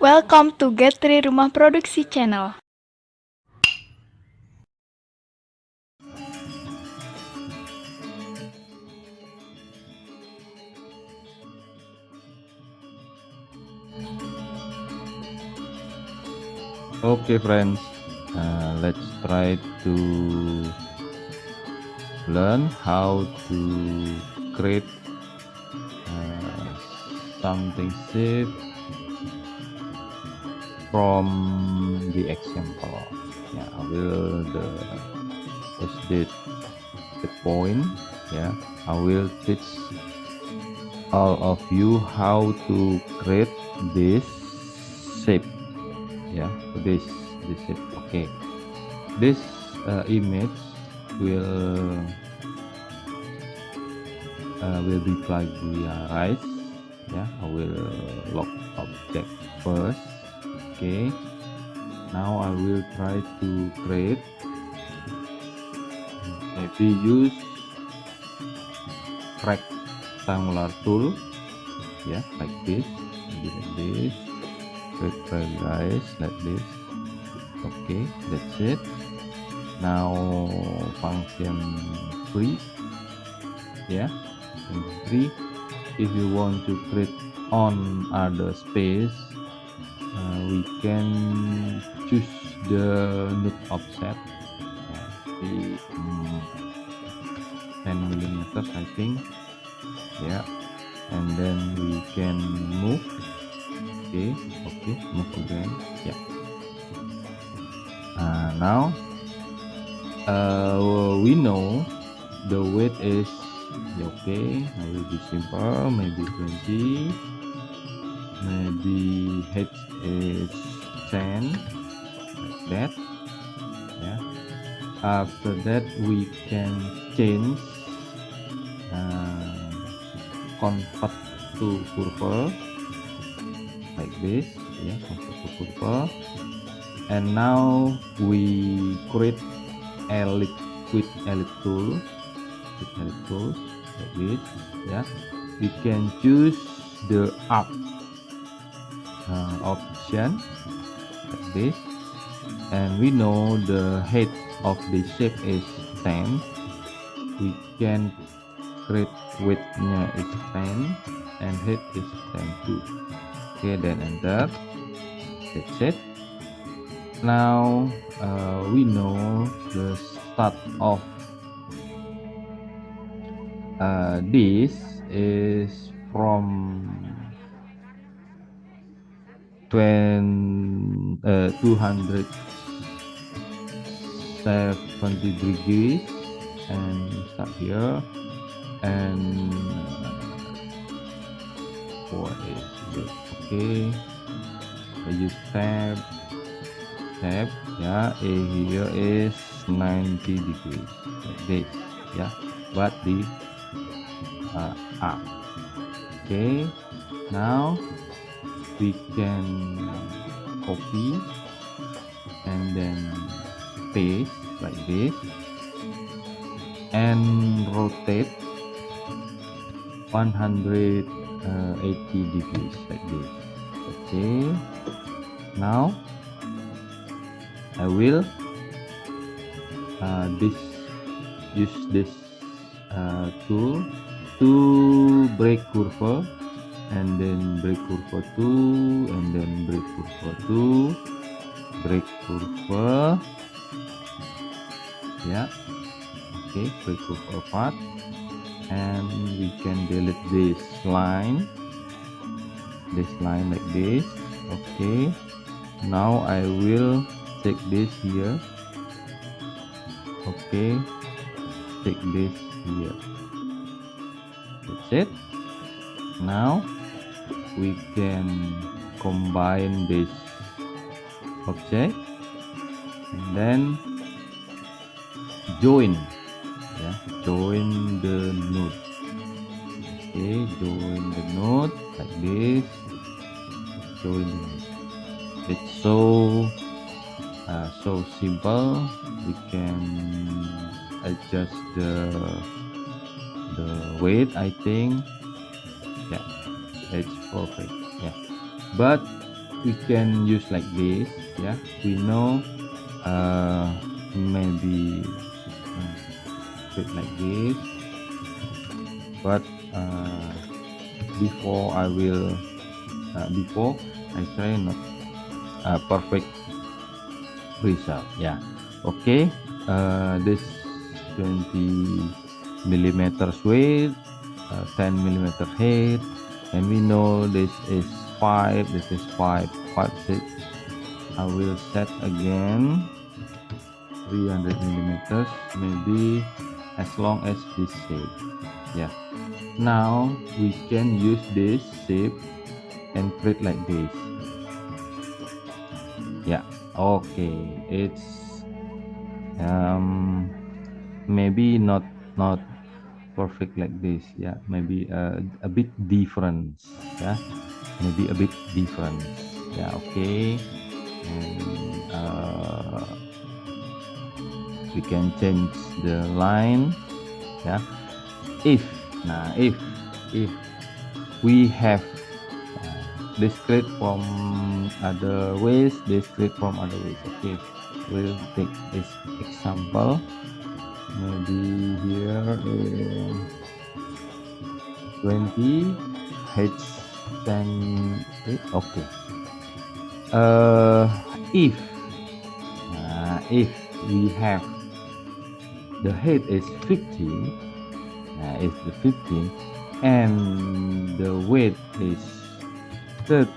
Welcome to Get3 Rumah Produksi Channel. Okay, friends, let's try to learn how to create something safe from the example. Yeah, I will the point. Yeah, I will teach all of you how to create this shape. Yeah, this shape. Okay, this image will be plagiarized. Yeah, I will lock object first. Okay, now I will try to create, maybe use rectangular tool. Yeah, like this, maybe like this, plagiarize like this. Okay, that's it. Now function free. Yeah, free. If you want to create on other space, we can choose the node offset, the 10 millimeters, I think. Yeah, and then we can move. Okay, move again. Yeah. Now we know the weight is okay. I will be simple, maybe 20, maybe height is 10, like that. Yeah, after that we can change, convert to curve like this. Yeah, convert to curve. And now we create ellipse with ellipse tool, like this. Yeah, we can choose the up option like this, and we know the height of the shape is 10. We can create widthnya is 10 and height is 10 too. Okay, then enter. That's it. Now we know the start of this is from 270 degrees and start here, and what is good? Okay, I use tab. Yeah, here is 90 degrees like this. Yeah, but the up. Okay, now we can copy and then paste like this and rotate 180 degrees like this. Okay, now I will use this tool to break curve, and then break curve 2, and then break curve 2, break curve. Yeah, okay, break curve apart, and we can delete this line like this. Okay, now I will take this here. Okay, take this here. That's it. Now we can combine this object and then join. Yeah, join the node. Okay, join the node like this. Join the node. It's so simple. We can adjust the weight, I think. Yeah, it's perfect. Yeah, but we can use like this. Yeah, we know maybe put like this, but before I try not perfect result. Yeah, okay. This 20 millimeters width, 10 millimeter height, and we know this is 5, this is 5, 6. I will set again 300 millimeters, maybe as long as this shape. Yeah, now we can use this shape and create like this. Yeah, okay, it's maybe not perfect like this. Yeah, maybe a bit different. Yeah, maybe a bit different. Yeah, okay. And we can change the line. Yeah, if we have discrete from other ways, okay, we'll take this example. Maybe here 20 h 10. Okay, if we have the height is 15, is the 15, and the weight is 13.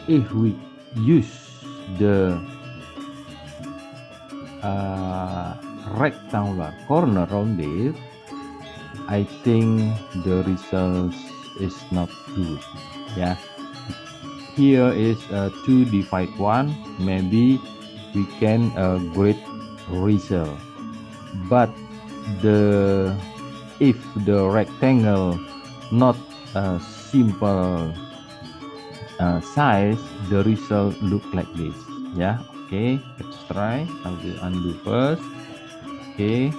If we use the rectangular corner rounded, I think the results is not good. Yeah, here is 2 divide 1, maybe we can great result, but if the rectangle not a simple size, the result look like this. Yeah, okay, let's try. I will undo first. Okay,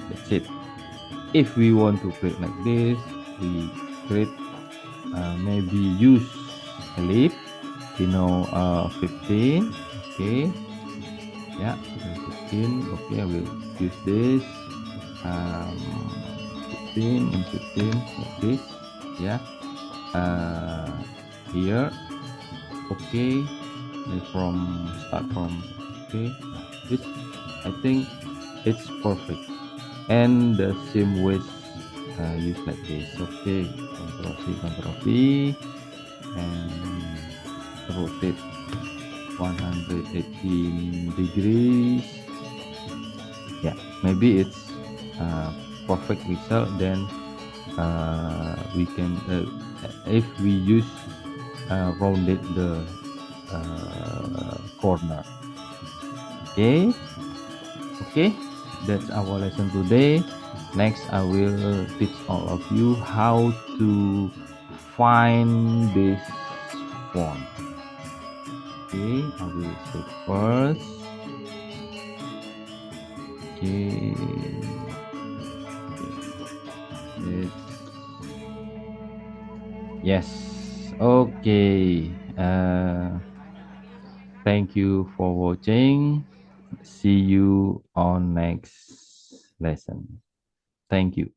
that's it. If we want to create like this, we create maybe use ellipse, 15. Okay, yeah, 15. Okay, I will use this 15 and 15 like this. Yeah, here. Okay, start from okay, this I think it's perfect, and the same ways use like this. Okay, Ctrl V, and rotate 118 degrees. Yeah, maybe it's perfect result. Then we can if we use rounded the corner. Okay, that's our lesson today. Next, I will teach all of you how to find this font. Okay, I will say first. Okay, yes. Okay, thank you for watching. See you on next lesson. Thank you.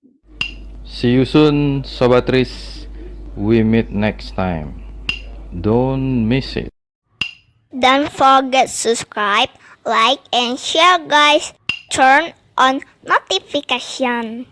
See you soon, Sobatris. We meet next time. Don't miss it. Don't forget subscribe, like, and share, guys. Turn on notification.